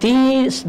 30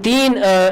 3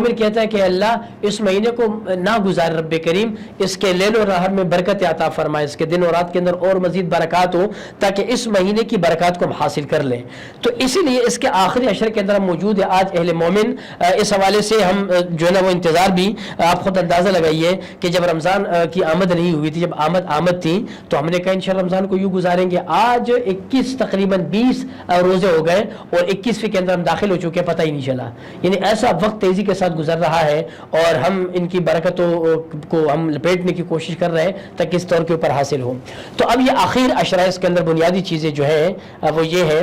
مومن کہتا ہے کہ اللہ اس مہینے کو نہ گزار رب کریم، اس کے لیل و نہار میں برکت عطا فرمائے، اس کے دن و رات کے اندر اور مزید برکات ہو تاکہ اس مہینے کی برکات کو ہم حاصل کر لیں۔ تو اسی لیے اس کے آخری عشر کے اندر ہم موجود ہے آج اہل مومن۔ اس حوالے سے ہم جو ہے نا وہ انتظار بھی آپ خود اندازہ لگائیے کہ جب رمضان کی آمد نہیں ہوئی تھی، جب آمد تھی تو ہم نے کہا انشاءاللہ رمضان کو یوں گزاریں گے۔ آج 21 تقریباً 20 روزے ہو گئے اور 21ویں کے اندر ہم داخل ہو چکے، پتہ ہی نہیں چلا۔ یعنی ایسا وقت تیزی کے ساتھ گزر رہا ہے اور ہم ان کی برکتوں کو ہم لپیٹنے کی کوشش کر رہے ہیں تاکہ اس طور کے اوپر حاصل ہو۔ تو اب یہ آخر عشرہ، اس کے اندر بنیادی چیزیں جو ہیں وہ یہ ہیں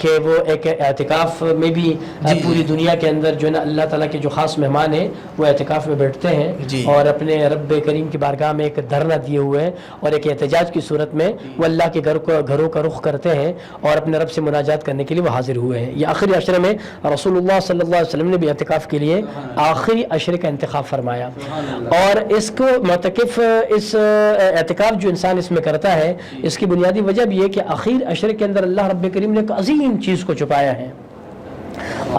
کہ وہ ایک اعتکاف میں بھی پوری دنیا کے اندر جو ہے نا اللہ تعالیٰ کے جو خاص مہمان ہیں وہ اعتکاف میں بیٹھتے ہیں اور اپنے رب کریم کی بارگاہ میں ایک دھرنا دیے ہوئے ہیں اور ایک احتجاج کی صورت میں وہ اللہ کے گھروں کا رخ کرتے ہیں اور اپنے رب سے مناجات کرنے کے لیے وہ حاضر ہوئے ہیں۔ یہ آخری عشرے میں رسول اللہ صلی اللہ علیہ وسلم نے بھی اعتکاف کے لیے آخری عشرے کا انتخاب فرمایا، اور اس کو معتکف اس اعتکاف جو انسان اس میں کرتا ہے اس کی بنیادی وجہ بھی ہے کہ آخر عشرے کے اندر اللہ رب کریم نے ایک عظیم چیز کو چھپایا ہے۔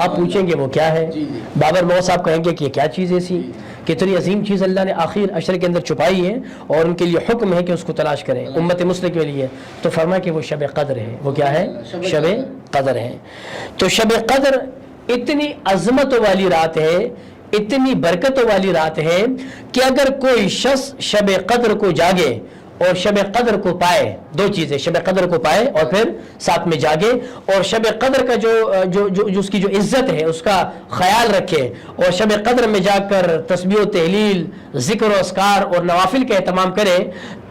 آپ پوچھیں گے وہ کیا ہے؟ بابر مو صاحب کہیں گے کہ یہ کیا چیز ایسی، کتنی عظیم چیز اللہ نے آخر عشرے کے اندر چھپائی ہے اور ان کے لیے حکم ہے کہ اس کو تلاش کریں امت مسلم کے لیے۔ تو فرمایا کہ وہ شب قدر ہے۔ وہ کیا ہے؟ شب قدر ہے۔ تو شب قدر اتنی عظمتوں والی رات ہے، اتنی برکتوں والی رات ہے کہ اگر کوئی شخص شب قدر کو جاگے اور شب قدر کو پائے، دو چیزیں، شب قدر کو پائے اور پھر ساتھ میں جاگے، اور شب قدر کا جو اس کی جو عزت ہے اس کا خیال رکھے اور شب قدر میں جا کر تسبیح و تحلیل، ذکر و اذکار اور نوافل کا اہتمام کرے،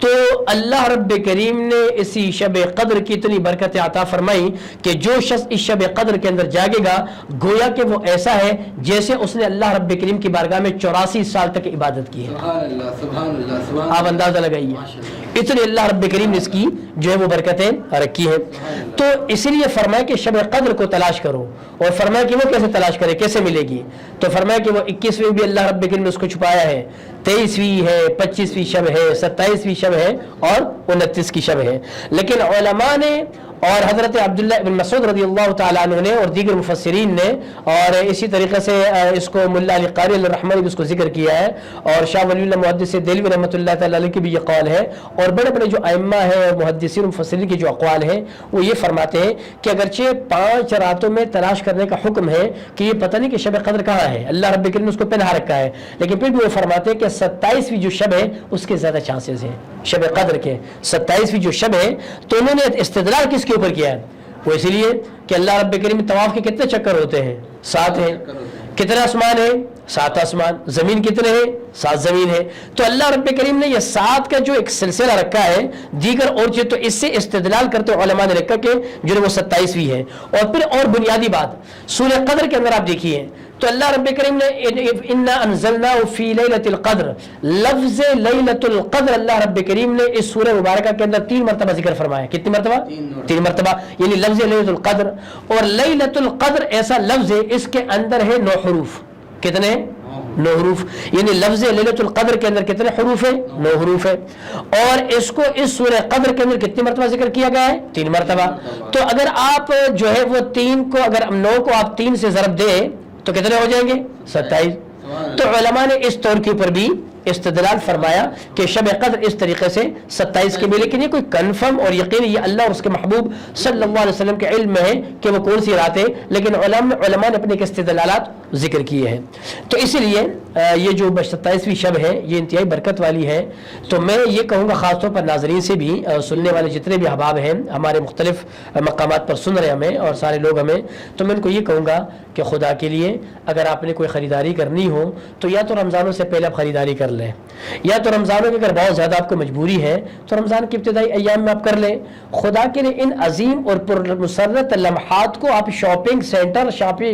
تو اللہ رب کریم نے اسی شب قدر کی اتنی برکت عطا فرمائی کہ جو شخص اس شب قدر کے اندر جاگے گا گویا کہ وہ ایسا ہے جیسے اس نے اللہ رب کریم کی بارگاہ میں 84 سال تک عبادت کی ہے۔ سبحان اللہ۔ آپ اندازہ لگائیے اتنی اللہ رب کریم نے اس کی جو ہے وہ برکتیں رکھی ہیں۔ تو اسی لیے فرمایا کہ شب قدر کو تلاش کرو، اور فرمایا کہ وہ کیسے تلاش کرے، کیسے ملے گی؟ تو فرمایا کہ وہ 21ویں بھی اللہ رب کریم نے اس کو چھپایا ہے، 23ویں ہے، 25ویں شب ہے، 27ویں شب ہے اور 29 کی شب ہے۔ لیکن علماء نے اور حضرت عبداللہ ابن مسعود رضی اللہ تعالیٰ عنہ نے اور دیگر مفسرین نے، اور اسی طریقے سے اس کو ملا علی قاری علیہ الرحمہ نے بھی اس کو ذکر کیا ہے، اور شاہ ولی اللہ محدث دہلوی رحمۃ اللہ تعالیٰ علیہ کی بھی یہ قول ہے، اور بڑے بڑے جو ائمہ ہیں اور محدثین و مفسرین کے جو اقوال ہیں وہ یہ فرماتے ہیں کہ اگرچہ 5 راتوں میں تلاش کرنے کا حکم ہے کہ یہ پتہ نہیں کہ شب قدر کہاں ہے، اللہ رب کریم نے اس کو پنہا رکھا ہے، لیکن پھر بھی وہ فرماتے ہیں کہ 27ویں جو شب ہے اس کے زیادہ چانسز ہیں شب قدر کے، 27ویں جو شب ہے۔ تو انہوں نے استدلال کس کے اوپر کیا ہے؟ وہ اسی لیے کہ اللہ رب کریم طواف کے کتنے چکر ہوتے ہیں؟ 7 ہیں۔ کتنے آسمان ہیں؟ 7 آسمان۔ زمین کتنے ہیں؟ 7 زمین ہے۔ تو اللہ رب کریم نے یہ 7 کا جو ایک سلسلہ رکھا ہے، دیگر اور چیز تو اس سے استدلال کرتے علماء نے رکھا کہ جو ہے وہ 27ویں ہے۔ اور پھر اور بنیادی بات سورہ قدر کے اندر آپ دیکھیے تو اللہ رب کریم نے انا انزلناہ فی لیلۃ القدر، لفظ لیلۃ القدر اللہ رب کریم نے اس سورہ مبارکہ کے اندر 3 مرتبہ ذکر فرمایا۔ کتنی مرتبہ؟ 3 مرتبہ، یعنی لفظ لیلۃ القدر۔ اور لیلۃ القدر ایسا لفظ ہے اس کے اندر ہے 9 حروف۔ کتنے؟ 9 حروف، یعنی لفظ لیلۃ القدر کے اندر کتنے حروف ہیں؟ 9 حروف ہے۔ اور اس کو اس سورہ قدر کے اندر کتنی مرتبہ ذکر کیا گیا ہے؟ 3 مرتبہ۔ تو اگر آپ جو ہے وہ 3 کو، اگر 9 کو آپ 3 سے ضرب دیں تو کتنے ہو جائیں گے؟ 27۔ تو علماء نے اس طور کے اوپر بھی استدلال فرمایا کہ شب قدر اس طریقے سے 27 کے بھی، لیکن یہ کوئی کنفرم اور یقینی یہ اللہ اور اس کے محبوب صلی اللہ علیہ وسلم کے علم میں ہے کہ وہ کون سی رات ہے، لیکن علماء نے اپنے استدلالات ذکر کیے ہیں۔ تو اسی لیے یہ جو 27ویں شب ہے یہ انتہائی برکت والی ہے۔ تو میں یہ کہوں گا خاص طور پر ناظرین سے بھی، سننے والے جتنے بھی احباب ہیں ہمارے مختلف مقامات پر سن رہے ہمیں اور سارے لوگ ہمیں، تو میں ان کو یہ کہوں گا کہ خدا کے لیے اگر آپ نے کوئی خریداری کرنی ہو تو یا تو رمضانوں سے پہلے آپ خریداری کر لیں، یا تو رمضانوں کی اگر بہت زیادہ آپ کو مجبوری ہے تو رمضان کے ابتدائی ایام میں آپ کر لیں۔ خدا کے لیے ان عظیم اور پرمسرت لمحات کو آپ شاپنگ سینٹر،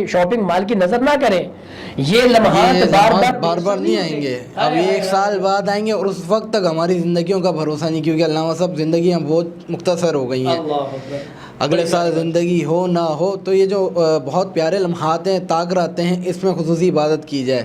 شاپنگ مال کی نظر نہ کریں۔ یہ لمحات بار بار نہیں آئیں گے، اب یہ 1 سال بعد آئیں گے، اور اس وقت تک ہماری زندگیوں کا بھروسہ نہیں، کیونکہ علامہ صاحب زندگیاں بہت مختصر ہو گئی ہیں۔ اگلے سال زندگی ہو نہ ہو تو یہ جو بہت پیارے لمحات ہیں، تاک رہتے ہیں، اس میں خصوصی عبادت کی جائے۔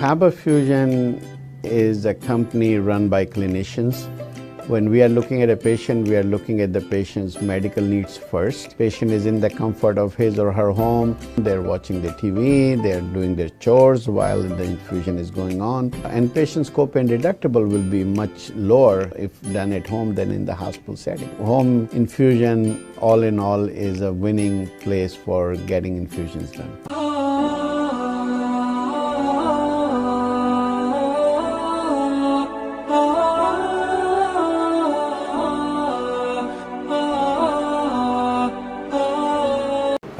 Faber Fusion is a company run by clinicians. When we are looking at a patient, we are looking at the patient's medical needs first. Patient is in the comfort of his or her home. They're watching the TV, they're doing their chores while the infusion is going on. And patient's copay and deductible will be much lower if done at home than in the hospital setting. Home infusion, all in all, is a winning place for getting infusions done.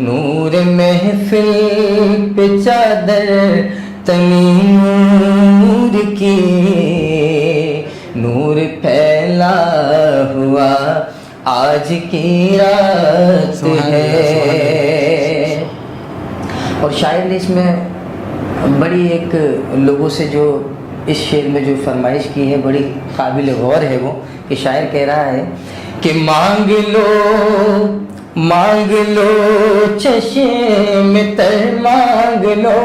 نور محفل پہ چادر تنی نور کی، نور پھیلا ہوا آج کی رات ہے۔ اور شاعر نے اس میں بڑی ایک لوگوں سے جو اس شعر میں جو فرمائش کی ہے بڑی قابل غور ہے، وہ کہ شاعر کہہ رہا ہے کہ مانگ لو چشم تر مانگ لو،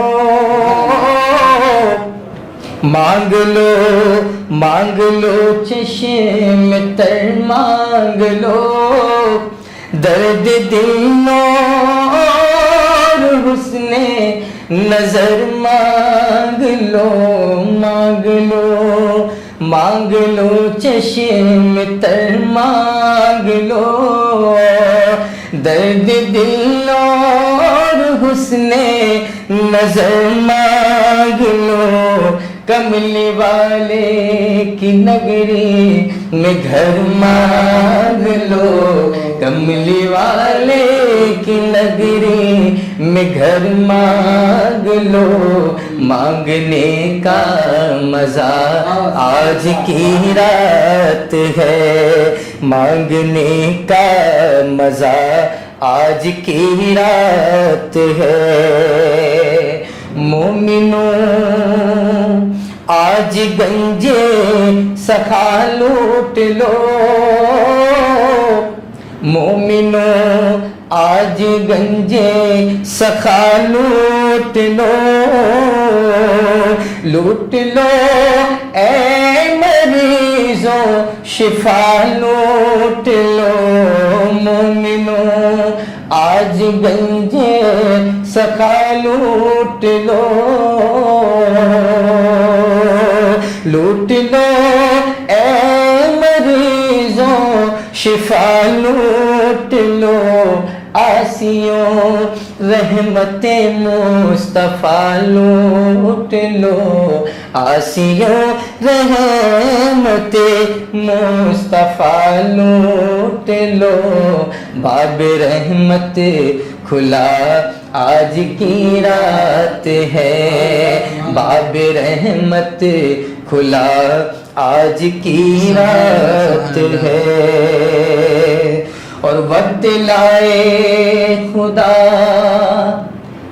مانگ لو چشم تر مانگ لو، درد دل اور حسن نظر مانگ لو چشم تر مانگ لو، درد دل اور حسن نظر مانگ لو، کملی والے کی نگری میں گھر مانگ لو، کملی والے کی نگری میں گھر مانگ لو، مانگنے کا مزہ آج کی رات ہے، مانگنے کا مزہ آج کی رات ہے۔ مومنوں آج گنجے سکھا لوٹ لو، مومنوں آج گنجے سکھا لوٹ لو، لوٹ لو اے مریضوں شفا لوٹ لو، مومنوں آج گنجے سکھا لوٹ لو، لوٹ لو اے مریضوں شفا لوٹ لو، آسیوں رحمت مصطفیٰ لوٹ لو، آسیوں رحمت مصطفیٰ لوٹ لو، باب رحمت کھلا آج کی رات ہے، باب رحمت کھلا آج کی رات ہے۔ اور وقت لائے خدا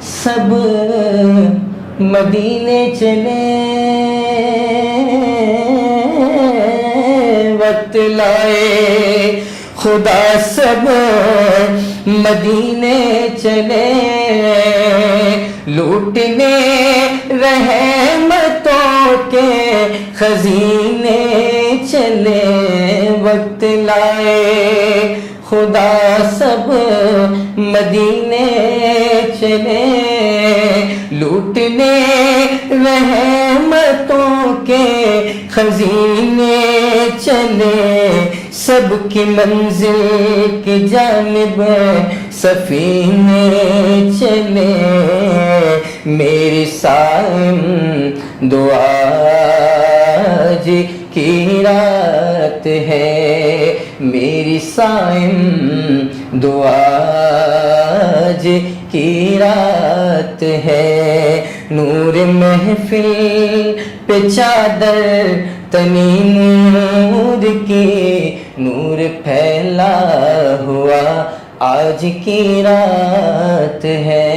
سب مدینے چلے، وقت لائے خدا سب مدینے چلے، لوٹنے رحمتوں کے خزینے چلے، وقت لائے خدا سب مدینے چلے، لوٹنے رحمتوں کے خزینے چلے، سب کی منزل کی جانب سفینے چلے، میری صائم دعا آج کی رات ہے، میری صائم دعا آج کی رات ہے، نور محفل پہ چادر تنی نور کی، نور پھیلا ہوا آج کی رات ہے۔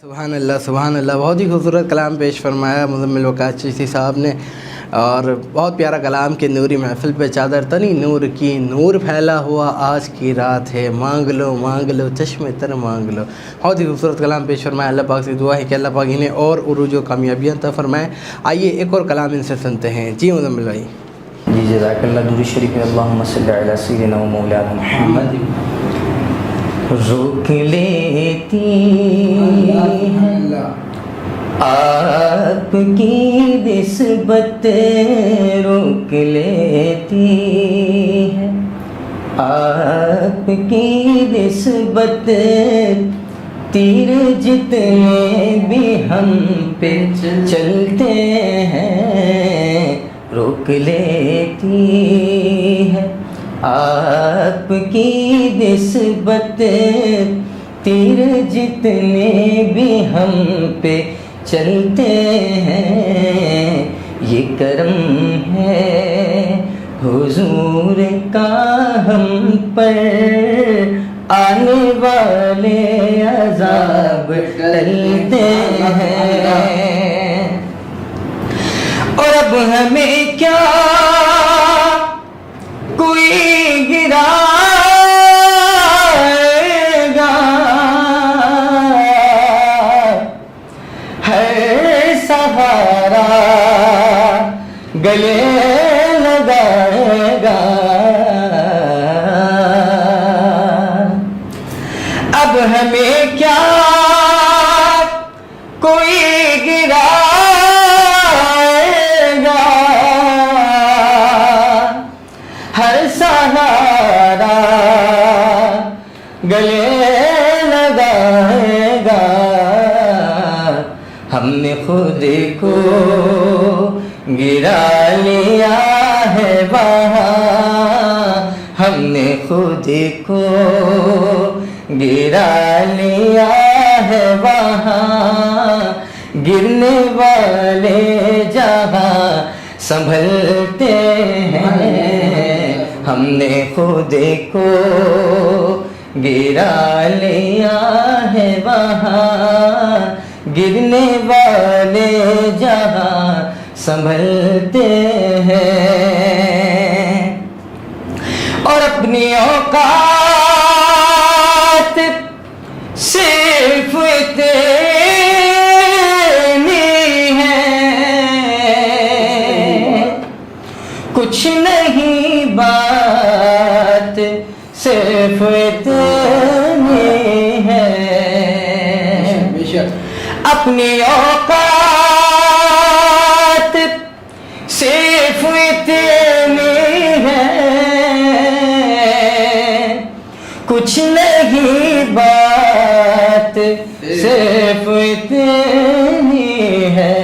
سبحان اللہ سبحان اللہ، بہت ہی خوبصورت کلام پیش فرمایا مزمل وقاص چشتی صاحب نے، اور بہت پیارا کلام کہ نوری محفل پہ چادر تنی نور کی، نور پھیلا ہوا آج کی رات ہے، مانگ لو چشم تر مانگ لو۔ بہت ہی خوبصورت کلام پیش فرمایا، اللہ پاک سے دعا ہے کہ اللہ پاک انہیں اور عروج و کامیابیاں عطا فرمائے۔ آئیے ایک اور کلام ان سے سنتے ہیں۔ جی مزمل بھائی جی جزاک اللہ۔ درود شریف میں اللہم صلی علی سیدنا و مولانا محمد۔ روک لیتی ہے آپ کی نسبت، روک لیتی ہے آپ کی نسبت، تیر جتنے بھی ہم پہ چلتے ہیں، روک لیتی ہے آپ کی نسبت، تیر جتنے بھی ہم پہ چلتے ہیں یہ کرم ہے حضور کا ہم پر آنے والے عذاب ٹلتے ہیں اور اب ہمیں کیا کوئی گرائے گا ہر سہارا گلے لگائے گا اب ہمیں کیا کوئی گرائے گا ہر سہارا گلے لگائے گا ہم نے خود کو گرا لیا ہے وہاں ہم نے خود کو گرا لیا ہے وہاں گرنے والے جہاں سنبھلتے ہیں ہم نے خود کو گرا لیا ہے وہاں گرنے والے جہاں سنبھلتے ہیں اور اپنی اوقات صرف اتنی ہے کچھ نہیں بات صرف اتنی ہے اپنی اوقات صرف اتنی ہے کچھ نہیں بات صرف اتنی ہے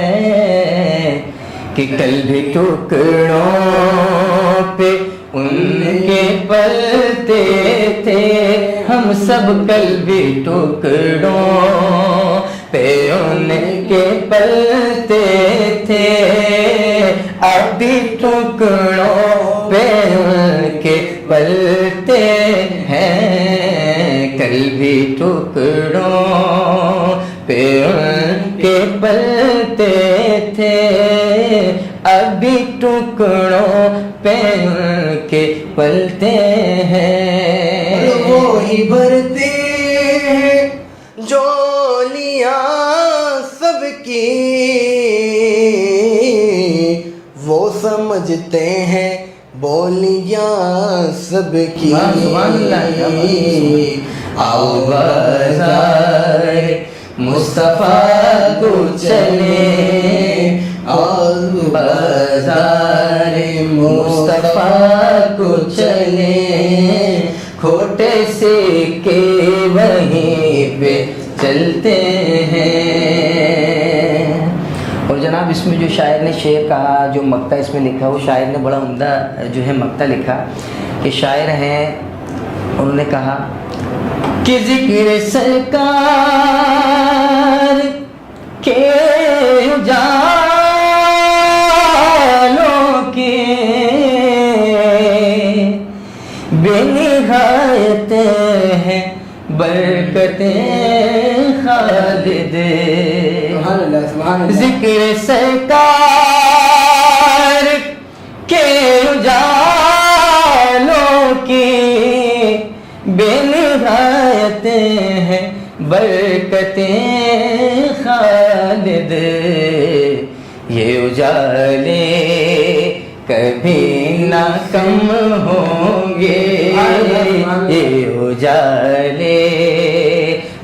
کہ کل بھی ٹکڑوں پہ ان کے پلتے تھے ہم سب کل بھی ٹکڑوں پہ ان کے پلتے تھے اب بھی ٹکڑوں پہ ان کے پلتے ہیں کل بھی ٹکڑوں پہ ان کے پلتے تھے اب بھی ٹکڑوں پہ ان کے پلتے ہیں وہی بھرتے ہیں جولیاں سب کی وہ سمجھتے ہیں بولیاں سب کی آؤ بازار مصطفیٰ کو چلے آؤ بازار مصطفیٰ کو چلے کھوٹے سکے وہیں پہ چلتے ہیں اور جناب اس میں جو شاعر نے شعر کا جو مقطع اس میں لکھا وہ شاعر نے بڑا عمدہ جو ہے مقطع لکھا کہ شاعر ہیں انہوں نے کہا کہ ذکر سرکار کے جانوں کے بے نہایت ہیں برکتیں خالد ذکر سرکار کے جانوں کی بے نہایت ہیں برکتیں خالد یہ اجالے کبھی نہ کم ہوں گے یہ اجالے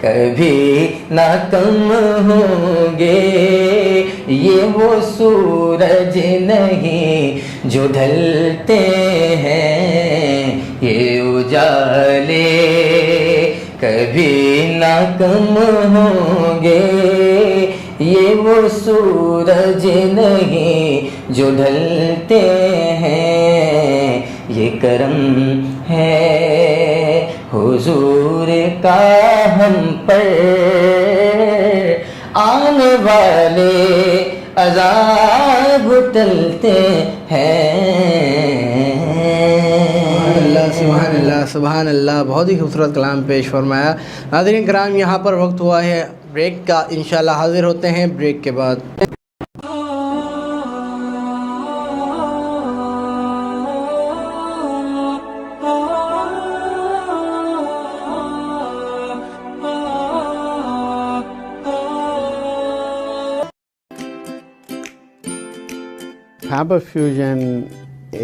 کبھی نہ کم ہوں گے یہ وہ سورج نہیں جو ڈھلتے ہیں یہ اجالے کبھی نہ کم ہوں گے یہ وہ سورج نہیں جو ڈھلتے ہیں یہ کرم ہے حضور کا ہم پر آنے والے عذاب ٹلتے ہیں۔ سبحان اللہ سبحان اللہ، بہت ہی خوبصورت کلام پیش فرمایا۔ ناظرین کرام، یہاں پر وقت ہوا ہے بریک کا، انشاءاللہ حاضر ہوتے ہیں بریک کے بعد۔ Faber Fusion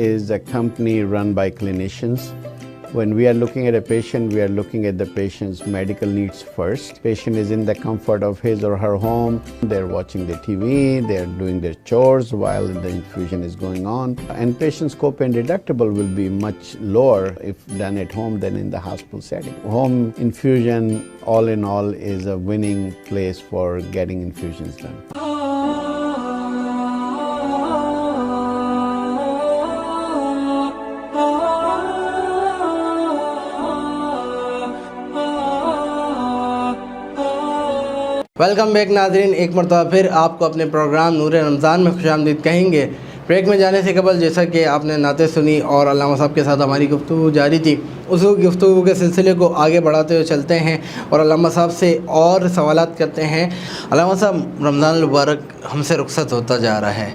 is a company run by clinicians. When we are looking at a patient, we are looking at the patient's medical needs first. Patient is in the comfort of his or her home. They're watching the TV, they're doing their chores while the infusion is going on. And patient's copay and deductible will be much lower if done at home than in the hospital setting. Home infusion, all in all, is a winning place for getting infusions done. Welcome back ناظرین، ایک مرتبہ پھر آپ کو اپنے programme نور رمضان میں خوش آمدید کہیں گے۔ بریک میں جانے سے قبل جیسا کہ آپ نے نعتیں سنی اور علامہ صاحب کے ساتھ ہماری گفتگو جاری تھی، اس گفتگو کے سلسلے کو آگے بڑھاتے ہوئے چلتے ہیں اور علامہ صاحب سے اور سوالات کرتے ہیں۔ علامہ صاحب، رمضان المبارک ہم سے رخصت ہوتا جا رہا ہے،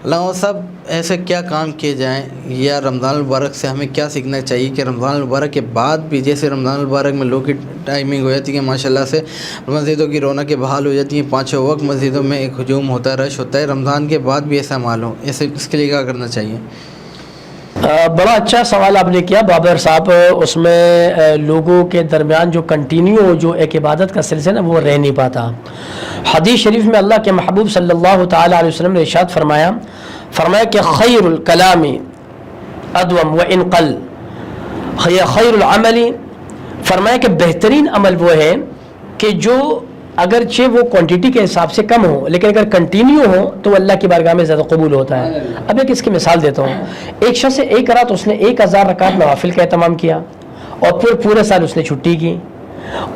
علامہ صاحب ایسے کیا کام کیے جائیں یا رمضان المبارک سے ہمیں کیا سیکھنا چاہیے کہ رمضان المبارک کے بعد بھی، جیسے رمضان المبارک میں لوگ کی ٹائمنگ ہو جاتی ہے ماشاءاللہ سے، مسجدوں کی رونقیں بحال ہو جاتی ہیں، پانچوں وقت مسجدوں میں ایک ہجوم ہوتا ہے، رش ہوتا ہے، رمضان کے بعد بھی ایسا مال ہو، ایسے اس کے لیے کیا کرنا چاہیے؟ بڑا اچھا سوال آپ نے کیا بابر صاحب۔ اس میں لوگوں کے درمیان جو کنٹینیو جو ایک عبادت کا سلسلہ وہ رہ نہیں پاتا۔ حدیث شریف میں اللہ کے محبوب صلی اللہ تعالیٰ علیہ وسلم نے ارشاد فرمایا کہ خیر الکلام ادوم و ان قل، خیر العمل، فرمایا کہ بہترین عمل وہ ہے کہ جو اگرچہ وہ کوانٹٹی کے حساب سے کم ہو لیکن اگر کنٹینیو ہو تو وہ اللہ کی بارگاہ میں زیادہ قبول ہوتا ہے۔ اب ایک اس کی مثال دیتا ہوں۔ ایک شخص ایک رات اس نے 1000 رکعت نوافل کا اہتمام کیا اور پھر پورے سال اس نے چھٹی کی،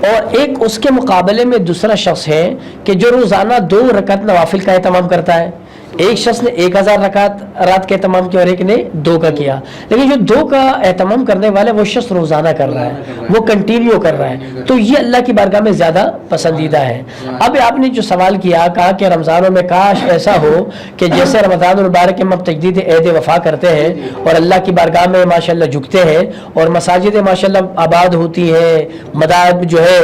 اور ایک اس کے مقابلے میں دوسرا شخص ہے کہ جو روزانہ 2 رکعت نوافل کا اہتمام کرتا ہے۔ ایک شخص نے 1000 رکعت رات کا اہتمام کیا اور ایک نے 2 کا کیا، لیکن جو 2 کا اہتمام کرنے والا وہ شخص روزانہ کر رہا ہے، وہ کنٹینیو کر رہا ہے، تو یہ اللہ کی بارگاہ میں زیادہ پسندیدہ ہے۔ اب آپ نے جو سوال کیا، کہا کہ رمضانوں میں کاش ایسا ہو کہ جیسے رمضان المبارک میں ہم تجدید عہد وفا کرتے ہیں اور اللہ کی بارگاہ میں ماشاءاللہ جھکتے ہیں اور مساجد ماشاءاللہ آباد ہوتی ہیں، مدارس جو ہے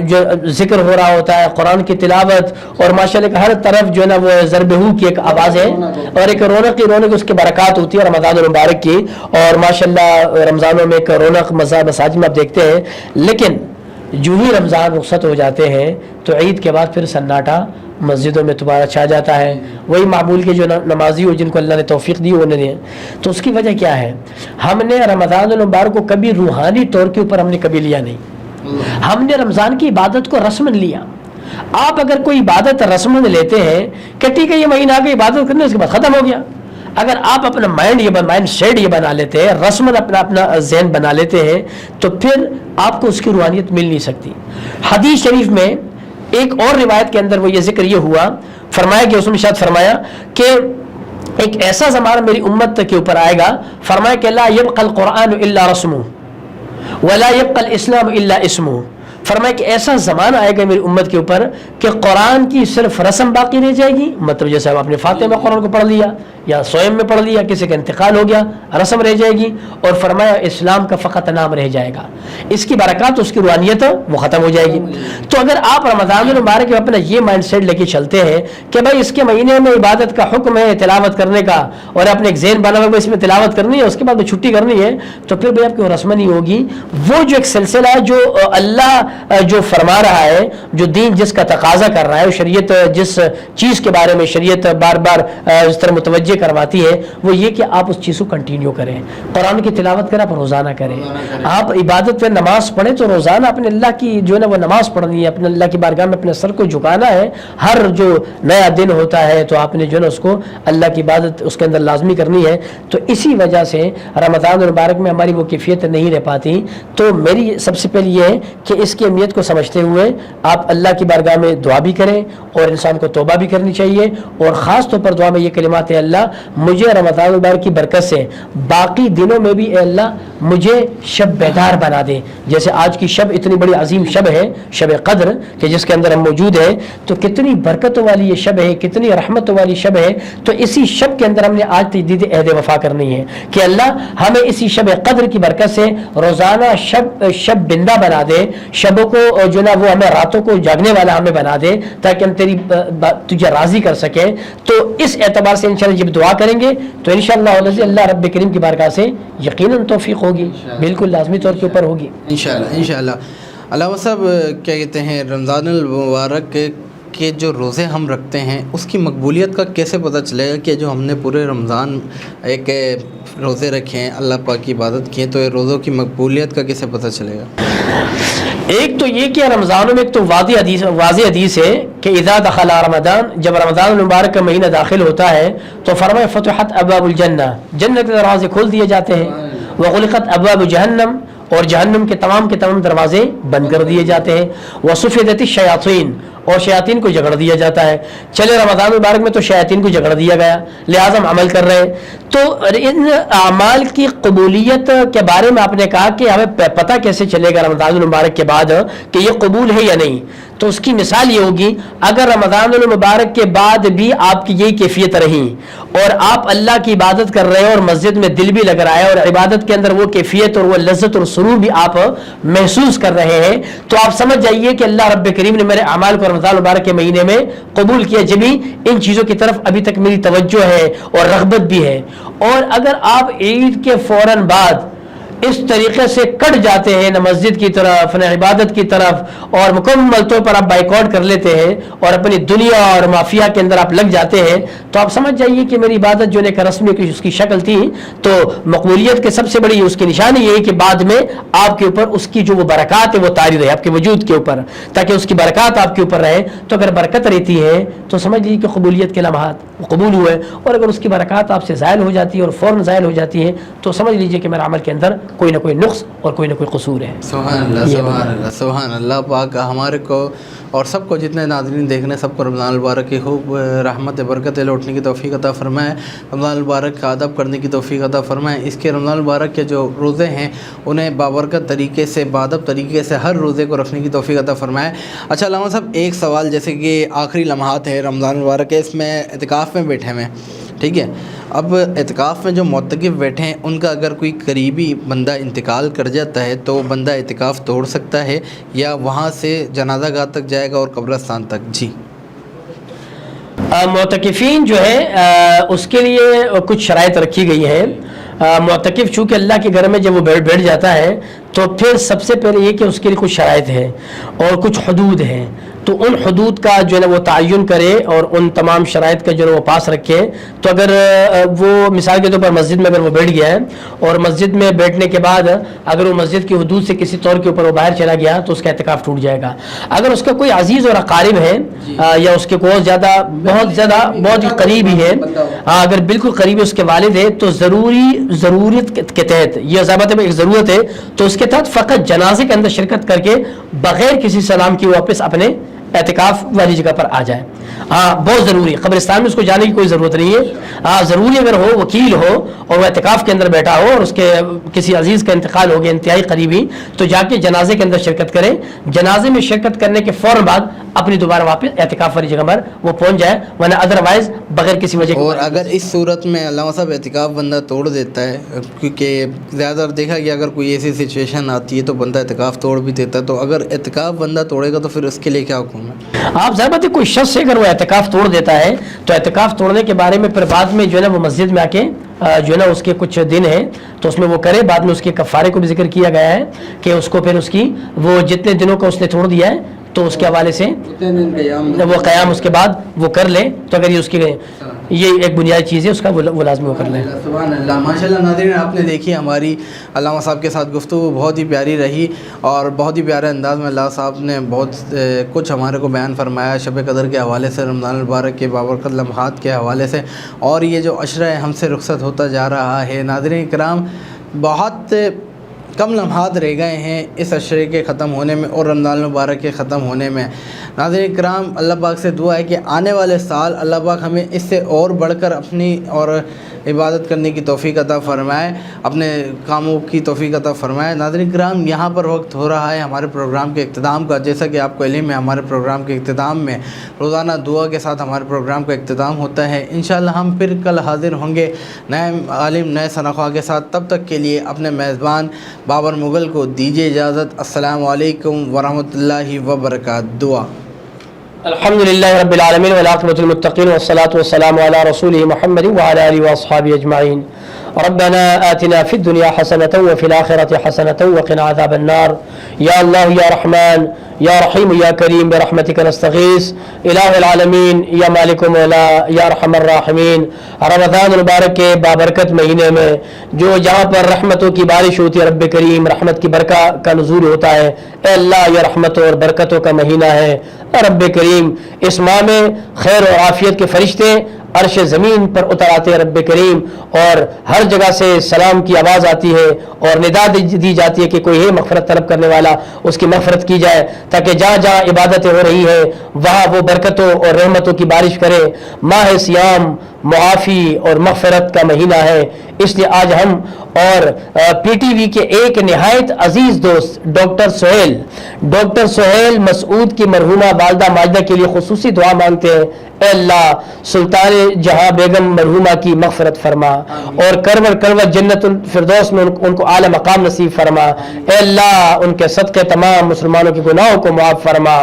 جو ذکر ہو رہا ہوتا ہے، قرآن کی تلاوت، اور ماشاءاللہ ہر طرف جو ہے نا وہ ضربہو کی ایک آواز ہے اور ایک رونق اس کی برکات ہوتی ہے رمضان المبارک کی، اور ماشاءاللہ رمضانوں میں ایک رونق مساجد میں آپ دیکھتے ہیں۔ لیکن جو ہی رمضان رخصت ہو جاتے ہیں تو عید کے بعد پھر سناٹا مسجدوں میں دوبارہ چھا جاتا ہے، وہی معمول کے جو نمازی ہو جن کو اللہ نے توفیق دی انہوں نے۔ تو اس کی وجہ کیا ہے؟ ہم نے رمضان المبارک کو کبھی روحانی طور کے اوپر ہم نے کبھی لیا نہیں، ہم نے رمضان کی عبادت کو رسمن لیا۔ آپ اگر کوئی عبادت رسمن لیتے ہیں کہ ٹھیک ہے یہ مہینہ آ کے عبادت کرنے اس کے بعد ختم ہو گیا، اگر آپ اپنا مائنڈ سیٹ یہ بنا لیتے ہیں، رسمن اپنا ذہن بنا لیتے ہیں، تو پھر آپ کو اس کی روحانیت مل نہیں سکتی۔ حدیث شریف میں ایک اور روایت کے اندر وہ یہ ذکر یہ ہوا، فرمایا کہ اس میں شاید فرمایا کہ ایک ایسا زمانہ میری امت کے اوپر آئے گا، فرمایا کہ لا یبقى القرآن الا رسمه ولا يبقى الاسلام الا اسمه، فرمایا کہ ایسا زمانہ آئے گا میری امت کے اوپر کہ قرآن کی صرف رسم باقی رہ جائے گی، مطلب جیسے آپ نے فاتحہ میں قرآن کو پڑھ لیا یا سوئم میں پڑھ لیا، کسی کا انتقال ہو گیا رسم رہ جائے گی، اور فرمایا اسلام کا فقط نام رہ جائے گا، اس کی برکات اس کی روحانیت وہ ختم ہو جائے گی۔ تو اگر آپ رمضان المبارک میں اپنا یہ مائنڈ سیٹ لے کے چلتے ہیں کہ بھائی اس کے مہینے میں عبادت کا حکم ہے تلاوت کرنے کا، اور اپنے ایک ذہن بنا ہوا اس میں تلاوت کرنی ہے اس کے بعد میں چھٹی کرنی ہے، تو پھر بھائی آپ کی رسم نہیں ہوگی۔ وہ جو ایک سلسلہ ہے جو اللہ جو فرما رہا ہے، جو دین جس کا تقاضا کر رہا ہے، شریعت جس چیز کے بارے میں شریعت بار بار اس طرح متوجہ کرواتی ہے وہ یہ کہ آپ اس چیز کو کنٹینیو کریں. قرآن کی تلاوت کریں آپ روزانہ کریں. آپ عبادت میں نماز پڑھیں تو روزانہ اپنے اللہ کی جو ہے نا وہ نماز پڑھنی ہے, اپنے اللہ کی بارگاہ میں اپنے سر کو جھکانا ہے. ہر جو نیا دن ہوتا ہے تو آپ نے جو ہے نا اس کو اللہ کی عبادت اس کے اندر لازمی کرنی ہے. تو اسی وجہ سے رمضان المبارک میں ہماری وہ کیفیت نہیں رہ پاتی. تو میری سب سے پہلے یہ ہے کہ اس کی اہمیت کو سمجھتے ہوئے آپ اللہ کی بارگاہ میں دعا بھی کریں اور انسان کو توبہ بھی کرنی چاہیے. اور خاص طور پر دعا میں یہ کلمات ہے, اللہ مجھے رمضان المبارک کی برکت سے باقی دنوں میں بھی اے اللہ مجھے شب بیدار بنا دے. جیسے آج کی شب اتنی بڑی عظیم شب ہے, شب قدر, کہ جس کے اندر ہم موجود ہیں, تو کتنی برکتوں والی یہ شب ہے, کتنی رحمتوں والی شب ہے. تو اسی شب کے اندر ہم نے آج تجدید عہد وفا کرنی ہے کہ اللہ ہمیں اسی شب قدر کی برکت سے روزانہ شب بندہ بنا دے, شبوں کو جو نا وہ ہمیں راتوں کو جاگنے والا ہمیں بنا دے تاکہ ہم تیری تجھے راضی کر سکیں. تو اس اعتبار سے انشاءاللہ جب دعا کریں گے تو انشاءاللہ اللہ رب کریم کی بارگاہ سے یقیناً توفیق ہوگی, بالکل لازمی طور کے اوپر ہوگی انشاءاللہ. علامہ صاحب کیا کہتے ہیں, رمضان المبارک کے جو روزے ہم رکھتے ہیں اس کی مقبولیت کا کیسے پتہ چلے گا کہ جو ہم نے پورے رمضان ایک روزے رکھے ہیں, اللہ پاک کی عبادت کی ہے, تو روزوں کی مقبولیت کا کیسے پتہ چلے گا؟ ایک تو یہ کہ رمضانوں میں ایک تو واضح حدیث ہے کہ اذا دخل رمضان, جب رمضان المبارک کا مہینہ داخل ہوتا ہے تو فرمایا فتحت ابواب الجنہ, جنت کے دروازے کھول دیے جاتے ہیں. وغلقت ابواب جہنم, اور جہنم کے تمام دروازے بند کر دیے جاتے ہیں. وصفدت الشیاطین, اور شیاطین کو جگڑ دیا جاتا ہے. چلے رمضان مبارک میں تو شیاطین کو جگڑ دیا گیا, لہٰذا ہم عمل کر رہے ہیں. تو ان اعمال کی قبولیت کے بارے میں آپ نے کہا کہ ہمیں پتہ کیسے چلے گا رمضان المبارک کے بعد کہ یہ قبول ہے یا نہیں. تو اس کی مثال یہ ہوگی, اگر رمضان المبارک کے بعد بھی آپ کی یہی کیفیت رہی اور آپ اللہ کی عبادت کر رہے ہیں اور مسجد میں دل بھی لگ رہا ہے اور عبادت کے اندر وہ کیفیت اور وہ لذت اور سرور بھی آپ محسوس کر رہے ہیں, تو آپ سمجھ جائیے کہ اللہ رب کریم نے میرے اعمال کو رمضان المبارک کے مہینے میں قبول کیا, جبھی ان چیزوں کی طرف ابھی تک میری توجہ ہے اور رغبت بھی ہے. اور اگر آپ عید کے فوراً بعد اس طریقے سے کٹ جاتے ہیں نہ مسجد کی طرف نہ عبادت کی طرف اور مکمل طور پر آپ بائیکاٹ کر لیتے ہیں اور اپنی دنیا اور مافیا کے اندر آپ لگ جاتے ہیں, تو آپ سمجھ جائیے کہ میری عبادت جو ایک رسمی کی اس کی شکل تھی. تو مقبولیت کے سب سے بڑی اس کی نشانی یہ ہے کہ بعد میں آپ کے اوپر اس کی جو وہ برکات ہے وہ طاری رہے آپ کے وجود کے اوپر, تاکہ اس کی برکات آپ کے اوپر رہے. تو اگر برکت رہتی ہے تو سمجھ لیجیے کہ قبولیت کے لمحات قبول ہوئے, اور اگر اس کی برکات آپ سے زائل ہو جاتی ہے اور فوراً زائل ہو جاتی ہے تو سمجھ لیجیے کہ میرا عمل کے اندر کوئی نہ کوئی نقص اور کوئی نہ کوئی قصور ہے. سبحان اللہ سبحان اللہ سبحان اللہ. پاک ہمارے کو اور سب کو جتنے ناظرین دیکھنے سب کو رمضان المبارک کی خوب رحمت برکت لوٹنے کی توفیق عطا فرمائے, رمضان المبارک کا ادب کرنے کی توفیق عطا فرمائے. اس کے رمضان المبارک کے جو روزے ہیں انہیں بابرکت طریقے سے بادب طریقے سے ہر روزے کو رکھنے کی توفیق عطا فرمائے. اچھا علامہ صاحب ایک سوال, جیسے کہ آخری لمحات ہے رمضان المبارک کے, اس میں اعتکاف میں بیٹھے ہوئے, ٹھیک ہے, اب اعتکاف میں جو معتکف بیٹھے ہیں ان کا اگر کوئی قریبی بندہ انتقال کر جاتا ہے تو بندہ اعتکاف توڑ سکتا ہے یا وہاں سے جنازہ گاہ تک جائے گا اور قبرستان تک؟ جی معتکفین جو ہے اس کے لیے کچھ شرائط رکھی گئی ہے. معتکف چونکہ اللہ کے گھر میں جب وہ بیٹھ جاتا ہے تو پھر سب سے پہلے یہ کہ اس کے لیے کچھ شرائط ہے اور کچھ حدود ہیں. تو ان حدود کا جو ہے نا وہ تعین کرے اور ان تمام شرائط کا جو ہے وہ پاس رکھے. تو اگر وہ مثال کے طور پر مسجد میں اگر وہ بیٹھ گیا ہے اور مسجد میں بیٹھنے کے بعد اگر وہ مسجد کی حدود سے کسی طور کے اوپر وہ باہر چلا گیا تو اس کا اعتکاف ٹوٹ جائے گا. اگر اس کا کوئی عزیز اور اقارب ہے یا اس کے بہت ہی قریبی ہے, اگر بالکل قریبی اس کے والد ہے, تو ضرورت کے تحت یہ ضابطے میں ایک ضرورت ہے تو اس کے تحت فقط جنازے کے اندر شرکت کر کے بغیر کسی سلام کی واپس اپنے اعتکاف والی جگہ پر آ جائے. بہت ضروری, قبرستان میں اس کو جانے کی کوئی ضرورت نہیں ہے. ضروری اگر ہو, وکیل ہو اور وہ اعتکاف کے اندر بیٹھا ہو اور اس کے کسی عزیز کا انتقال ہو گیا انتہائی قریبی, تو جا کے جنازے کے اندر شرکت کرے. جنازے میں شرکت کرنے کے فوراً بعد اپنی دوبارہ واپس اعتکاف والی جگہ پر وہ پہنچ جائے, ورنہ ادروائز بغیر کسی وجہ. اور اگر اس صورت میں علامہ صاحب اعتکاف بندہ توڑ دیتا ہے, کیونکہ زیادہ دیکھا گیا اگر کوئی ایسی سچویشن آتی ہے تو بندہ اعتکاف توڑ بھی دیتا ہے, تو اگر اعتکاف بندہ توڑے گا تو پھر اس کے لیے کیا حکم ہے؟ آپ ظاہر بات ہے کوئی شخص سے اگر وہ اعتکاف توڑ دیتا ہے تو اعتکاف توڑنے کے بارے میں پھر بعد میں جو ہے نا وہ مسجد میں آ کے جو ہے نا اس کے کچھ دن ہیں تو اس میں وہ کرے. بعد میں اس کے کفارے کو بھی ذکر کیا گیا ہے کہ اس کو پھر اس کی وہ جتنے دنوں کا اس نے توڑ دیا ہے تو اس کے حوالے سے وہ قیام اس کے بعد وہ کر لے. تو اگر یہ اس کی یہ ایک بنیادی چیز ہے اس کا وہ لازمی وہ کر لیں. سبحان اللہ. ماشاء اللہ. ناظرین آپ نے دیکھی ہماری علامہ صاحب کے ساتھ گفتگو بہت ہی پیاری رہی اور بہت ہی پیارے انداز میں اللہ صاحب نے بہت کچھ ہمارے کو بیان فرمایا شب قدر کے حوالے سے, رمضان المبارک کے بابرکت لمحات کے حوالے سے, اور یہ جو عشرہ ہم سے رخصت ہوتا جا رہا ہے. ناظرین کرام بہت کم لمحات رہ گئے ہیں اس عشرے کے ختم ہونے میں اور رمضان المبارک کے ختم ہونے میں. ناظرین کرام اللہ پاک سے دعا ہے کہ آنے والے سال اللہ پاک ہمیں اس سے اور بڑھ کر اپنی اور عبادت کرنے کی توفیق عطا فرمائے, اپنے کاموں کی توفیق عطا فرمائے. ناظرین کرام یہاں پر وقت ہو رہا ہے ہمارے پروگرام کے اختتام کا. جیسا کہ آپ کو علم ہے ہمارے پروگرام کے اختتام میں روزانہ دعا کے ساتھ ہمارے پروگرام کا اختتام ہوتا ہے. انشاءاللہ ہم پھر کل حاضر ہوں گے نئے عالم نئے ثناخواہ کے ساتھ. تب تک کے لیے اپنے میزبان بابر مغل کو دیجیے اجازت. السلام علیکم ورحمۃ اللہ وبرکاتہ. دعا. الحمدللہ رب العالمین والعاقبۃ للمتقین والصلاة والسلام علی رسولہ محمد وعلی آلہ واصحابہ اجمعین. ربنا آتنا فی الدنیا حسنۃ وفی الآخرۃ حسنۃ وقنا عذاب النار. یا اللہ یا رحمان یا رحیم یا کریم برحمتک نستغیث. الہ العالمین یا مالک و مولا یا ارحم الراحمین. رمضان المبارک کے بابرکت مہینے میں جو جہاں پر رحمتوں کی بارش ہوتی ہے رب کریم رحمت کی برکت کا نزول ہوتا ہے, اے اللہ یہ رحمتوں اور برکتوں کا مہینہ ہے. رب کریم اس ماہ میں خیر و عافیت کے فرشتے عرش زمین پر اتر آتے ہیں رب کریم, اور ہر جگہ سے سلام کی آواز آتی ہے اور ندا دی جاتی ہے کہ کوئی ہے مغفرت طلب کرنے والا اس کی مغفرت کی جائے, تاکہ جہاں جہاں عبادتیں ہو رہی ہیں وہاں وہ برکتوں اور رحمتوں کی بارش کرے. ماہ سیام معافی اور مغفرت کا مہینہ ہے, اس لیے آج ہم اور پی ٹی وی کے ایک نہایت عزیز دوست ڈاکٹر سہیل مسعود کی مرحومہ والدہ ماجدہ کے لیے خصوصی دعا مانگتے ہیں. اے اللہ سلطان جہاں بیگم مرحومہ کی مغفرت فرما اور کروڑ جنت الفردوس میں ان کو اعلی مقام نصیب فرما. اے اللہ ان کے صدقے تمام مسلمانوں کے گناہوں کو معاف فرما.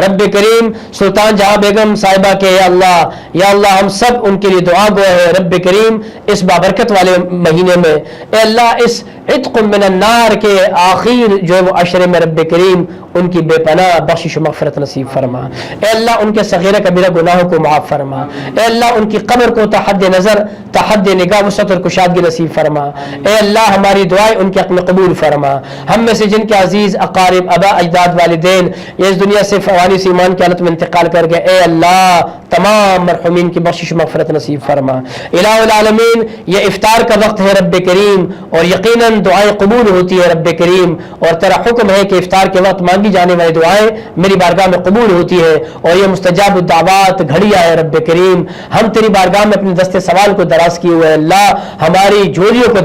رب کریم سلطان جہاں بیگم صاحبہ کے یا اللہ ہم سب ان کے لیے دعا گو ہے. رب کریم اس بابرکت والے مہینے میں اے اللہ اس عتق من النار کے آخر جو وہ عشرے میں رب کریم ان کی بے پناہ بخشش و مغفرت نصیب فرما. اے اللہ ان کے صغیرہ کبیرہ گناہوں کو معاف فرما. اے اللہ ان کی قبر کو تحد نظر تحد نگاہ وسعت اور کشادگی نصیب فرما. اے اللہ ہماری دعائیں ان کے حق میں قبول فرما. ہم میں سے جن کے عزیز اقارب آبا اجداد والدین یہ اس دنیا سے فانی سے ایمان کی حالت میں انتقال کر گئے, اے اللہ تمام مرحومین کی بخشش و مغفرت نصیب فرما. الہ العالمین یہ افطار کا وقت ہے رب کریم اور یقیناً دعائیں قبول ہوتی ہے رب کریم, اور تیرا حکم ہے کہ افطار کے وقت مانگی جانے والی دعائیں میری بارگاہ میں قبول ہوتی ہے اور یہ مستجاب الدعوات گھڑیا ہے رب کریم. ہم تیری بارگاہ میں اپنے دستے سوال کو دراز کیے ہوئے اللہ ہماری جولیوں کو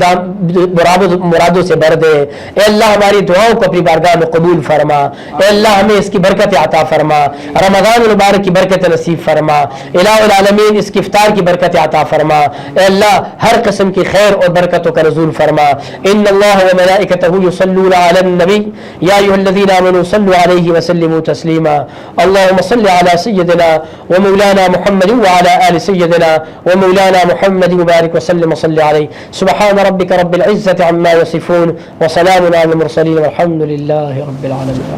مرادوں سے بھر دے. اے اللہ ہماری دعاؤں کو اپنی بارگاہ میں قبول فرما. اے اللہ ہمیں اس کی برکت عطا فرما, رمضان المبارک کی برکت نصیب فرما. الہ العالمین اس کی افطار کی برکت عطا فرما. اے اللہ ہر قسم کی خیر اور برکتوں کا نزول فرما. ان اللہ وملائکتہ یصلون علی النبی یا ایھا الذین آمنوا صلوا علیہ وسلموا تسلیما. اللهم صل على سيدنا ومولانا محمد وعلى آل سيدنا ومولانا محمد وبارك وسلم وصل عليه. سبحان ربك رب العزة عما يصفون وسلام على المرسلين والحمد لله رب العالمين.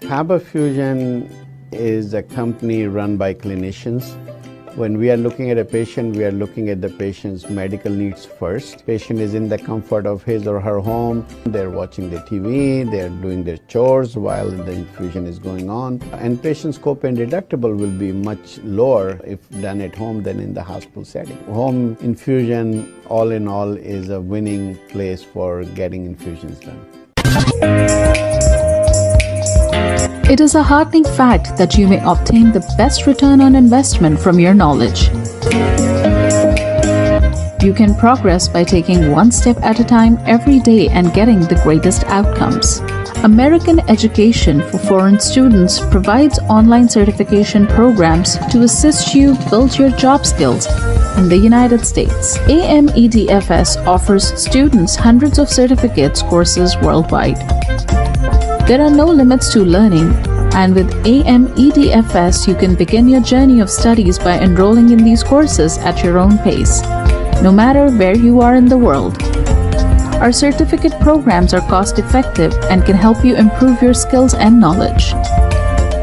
Faber Fusion is a company run by clinicians. When we are looking at a patient, we are looking at the patient's medical needs first. Patient is in the comfort of his or her home. They're watching the TV, they're doing their chores while the infusion is going on. And patient's copay and deductible will be much lower if done at home than in the hospital setting. Home infusion, all in all, is a winning place for getting infusions done. It is a heartening fact that you may obtain the best return on investment from your knowledge. You can progress by taking one step at a time every day and getting the greatest outcomes. American Education for Foreign Students provides online certification programs to assist you build your job skills in the United States. AMEDFS offers students hundreds of certificates courses worldwide. There are no limits to learning And with AMEDFS, you can begin your journey of studies by enrolling in these courses at your own pace, no matter where you are in the world. Our certificate programs are cost-effective and can help you improve your skills and knowledge.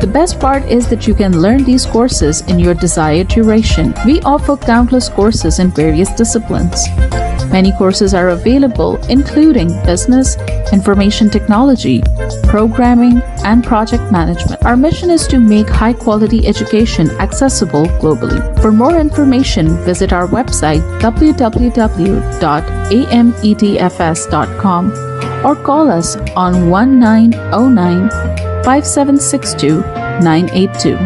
The best part is that you can learn these courses in your desired duration. We offer countless courses in various disciplines. Many courses are available, including business, information technology, programming, and project management. Our mission is to make high-quality education accessible globally. For more information, visit our website www.amedfs.com or call us on 1909 5762 982.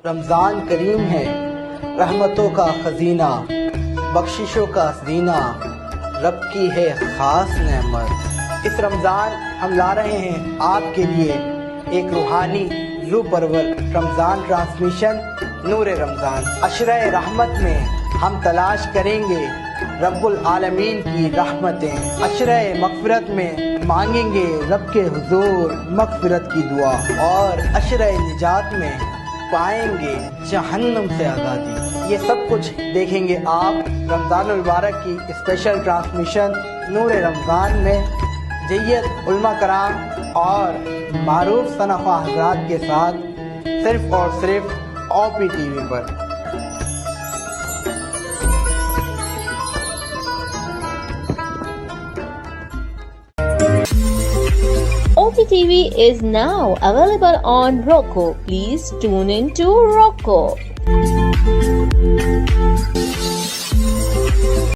رمضان کریم ہے رحمتوں کا خزینہ، بخششوں کا زینہ، رب کی ہے خاص نعمت۔ اس رمضان ہم لا رہے ہیں آپ کے لیے ایک روحانی روح پرور رمضان ٹرانسمیشن نور رمضان۔ عشرہ رحمت میں ہم تلاش کریں گے رب العالمین کی رحمتیں، عشرہ مغفرت میں مانگیں گے رب کے حضور مغفرت کی دعا، اور عشرہ نجات میں پائیں گے جہنم سے آزادی۔ یہ سب کچھ دیکھیں گے آپ رمضان المبارک کی اسپیشل ٹرانسمیشن نور رمضان میں، جیت علماء کرام اور معروف صنفاء حضرات کے ساتھ، صرف اور صرف OP TV per. OPTV is now available on Roku. Please tune in to Roku.